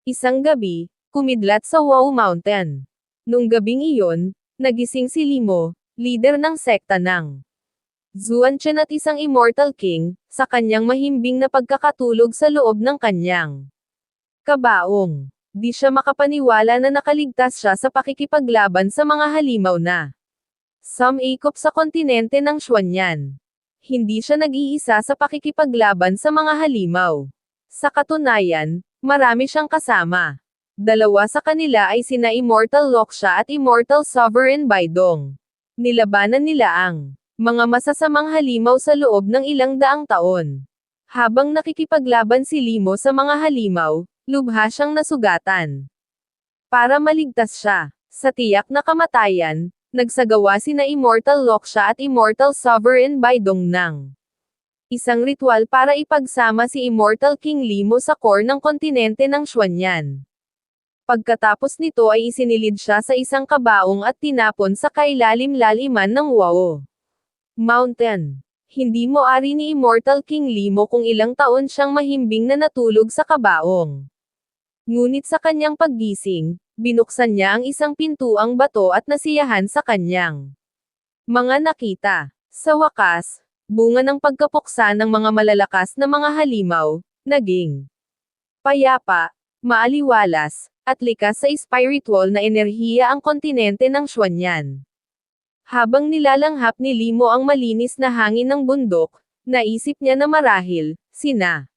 Isang gabi, kumidlat sa Wow Mountain. Nung gabing iyon, nagising si Limo, leader ng sekta ng Zuanchen at isang Immortal King, sa kanyang mahimbing na pagkakatulog sa loob ng kanyang kabaong. Di siya makapaniwala na nakaligtas siya sa pakikipaglaban sa mga halimaw na sumikop sa kontinente ng Xuanyan. Hindi siya nag-iisa sa pakikipaglaban sa mga halimaw. Sa katunayan, marami siyang kasama. Dalawa sa kanila ay sina Immortal Loksha at Immortal Sovereign Baidong. Nilabanan nila ang mga masasamang halimaw sa loob ng ilang daang taon. Habang nakikipaglaban si Limo sa mga halimaw, lubha siyang nasugatan. Para maligtas siya sa tiyak na kamatayan, nagsagawa sina Immortal Loksha at Immortal Sovereign Baidong ng isang ritual para ipagsama si Immortal King Limo sa core ng kontinente ng Xuanyan. Pagkatapos nito ay isinilid siya sa isang kabaong at tinapon sa kailalim-laliman ng Wow Mountain. Hindi moari ni Immortal King Limo kung ilang taon siyang mahimbing na natulog sa kabaong. Ngunit sa kanyang paggising, binuksan niya ang isang pintuang bato at nasiyahan sa kanyang mga nakita. Sa wakas, bunga ng pagkapuksa ng mga malalakas na mga halimaw, naging payapa, maaliwalas, at likas sa spiritual na enerhiya ang kontinente ng Xuanyan. Habang nilalanghap ni Limo ang malinis na hangin ng bundok, naisip niya na marahil, sina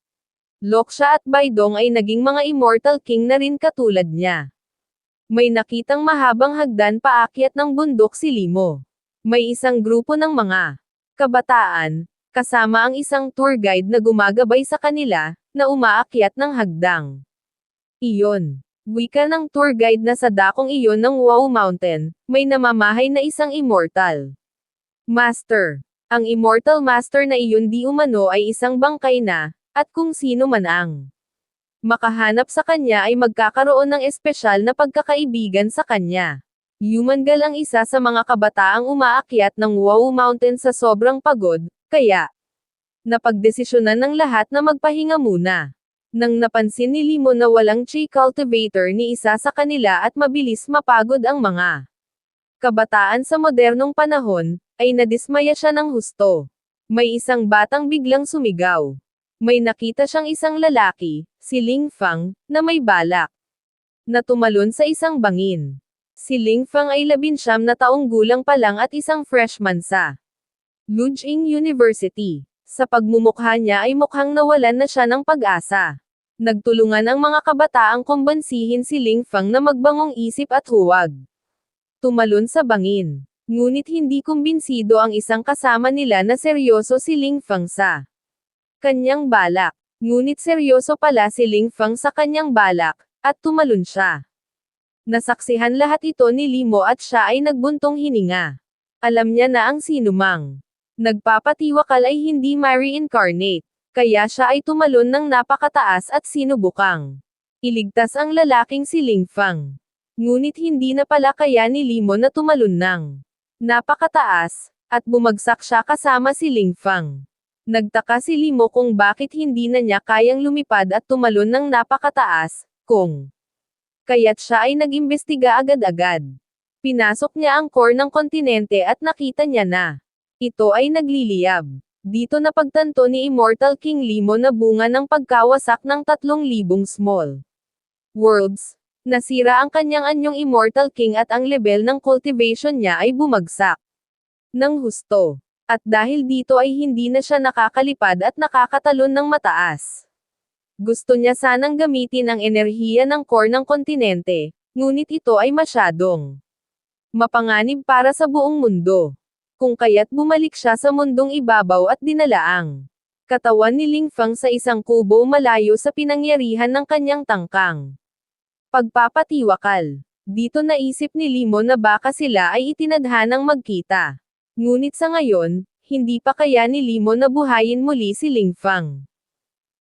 Loksha at Baidong ay naging mga Immortal King na rin katulad niya. May nakitang mahabang hagdan paakyat ng bundok si Limo. May isang grupo ng mga kabataan, kasama ang isang tour guide na gumagabay sa kanila, na umaakyat ng hagdang iyon. Wika ng tour guide na sa dakong iyon ng Wow Mountain, may namamahay na isang Immortal Master. Ang Immortal Master na iyon di umano ay isang bangkay na, at kung sino man ang makahanap sa kanya ay magkakaroon ng espesyal na pagkakaibigan sa kanya. Yumangal ang isa sa mga kabataang umaakyat ng Wow Mountain sa sobrang pagod, kaya napagdesisyonan ng lahat na magpahinga muna. Nang napansin ni Limo na walang chi cultivator ni isa sa kanila at mabilis mapagod ang mga kabataan sa modernong panahon, ay nadismaya siya ng husto. May isang batang biglang sumigaw. May nakita siyang isang lalaki, si Ling Fang, na may balak na tumalon sa isang bangin. Si Ling Fang ay 19 na taong gulang pa lang at isang freshman sa Lujing University. Sa pagmumukha niya ay mukhang nawalan na siya ng pag-asa. Nagtulungan ang mga kabataang kumbansihin si Ling Fang na magbangong isip at huwag tumalon sa bangin. Ngunit hindi kumbinsido ang isang kasama nila na seryoso si Ling Fang sa kanyang balak. Ngunit seryoso pala si Ling Fang sa kanyang balak, at tumalon siya. Nasaksihan lahat ito ni Limo at siya ay nagbuntong hininga. Alam niya na ang sinumang nagpapatiwakal ay hindi ma-reincarnate. Kaya siya ay tumalon ng napakataas at sinubukang iligtas ang lalaking si Ling Fang. Ngunit hindi na pala kaya ni Limo na tumalon ng napakataas, at bumagsak siya kasama si Ling Fang. Nagtaka si Limo kung bakit hindi na niya kayang lumipad at tumalon ng napakataas, kung kaya't siya ay nag-imbestiga agad-agad. Pinasok niya ang core ng kontinente at nakita niya na ito ay nagliliyab. Dito napagtanto ni Immortal King Limo na bunga ng pagkawasak ng 3,000 small worlds. Nasira ang kanyang anyong Immortal King at ang level ng cultivation niya ay bumagsak ng husto. At dahil dito ay hindi na siya nakakalipad at nakakatalon ng mataas. Gusto niya sanang gamitin ang enerhiya ng core ng kontinente, ngunit ito ay masyadong mapanganib para sa buong mundo. Kung kaya't bumalik siya sa mundong ibabaw at dinala ang katawan ni Ling Fang sa isang kubo malayo sa pinangyarihan ng kanyang tangkang pagpapatiwakal. Dito naisip ni Limo na baka sila ay itinadhanang magkita. Ngunit sa ngayon, hindi pa kaya ni Limo na buhayin muli si Ling Fang.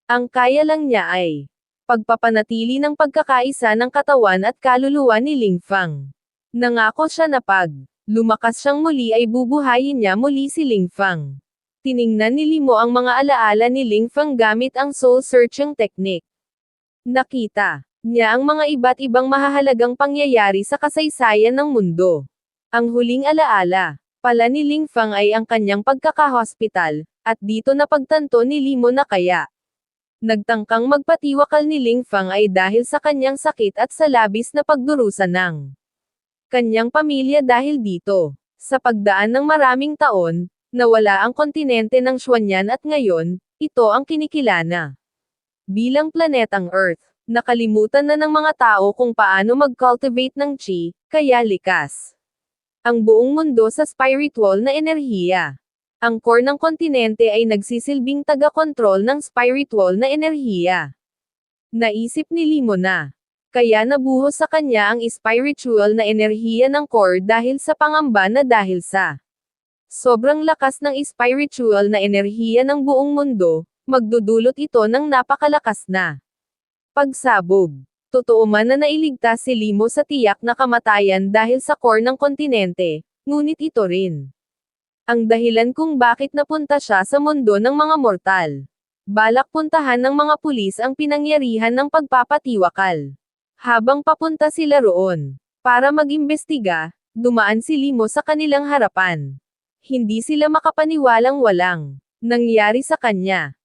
Ang kaya lang niya ay pagpapanatili ng pagkakaisa ng katawan at kaluluwa ni Ling Fang. Nangako siya na pag lumakas siyang muli ay bubuhayin niya muli si Ling Fang. Tiningnan ni Limo ang mga alaala ni Ling Fang gamit ang soul-searching technique. Nakita niya ang mga iba't ibang mahahalagang pangyayari sa kasaysayan ng mundo. Ang huling alaala pala ni Ling Fang ay ang kanyang pagkakahospital, at dito napagtanto ni Limo na kaya nagtangkang magpatiwakal ni Ling Fang ay dahil sa kanyang sakit at sa labis na pagdurusa ng kanyang pamilya dahil dito. Sa pagdaan ng maraming taon, nawala ang kontinente ng Xuanyan at ngayon, ito ang kinikilala bilang planetang Earth. Nakalimutan na ng mga tao kung paano mag-cultivate ng chi, kaya likas ang buong mundo sa spiritual na enerhiya. Ang core ng kontinente ay nagsisilbing taga-kontrol ng spiritual na enerhiya. Naisip ni Limo na kaya nabuhos sa kanya ang spiritual na enerhiya ng core dahil sa pangamba na dahil sa sobrang lakas ng spiritual na enerhiya ng buong mundo, magdudulot ito ng napakalakas na pagsabog. Totoo man na nailigtas si Limo sa tiyak na kamatayan dahil sa core ng kontinente, ngunit ito rin ang dahilan kung bakit napunta siya sa mundo ng mga mortal. Balak puntahan ng mga pulis ang pinangyarihan ng pagpapatiwakal. Habang papunta sila roon para mag-imbestiga, dumaan si Limo sa kanilang harapan. Hindi sila makapaniwalang walang nangyari sa kanya.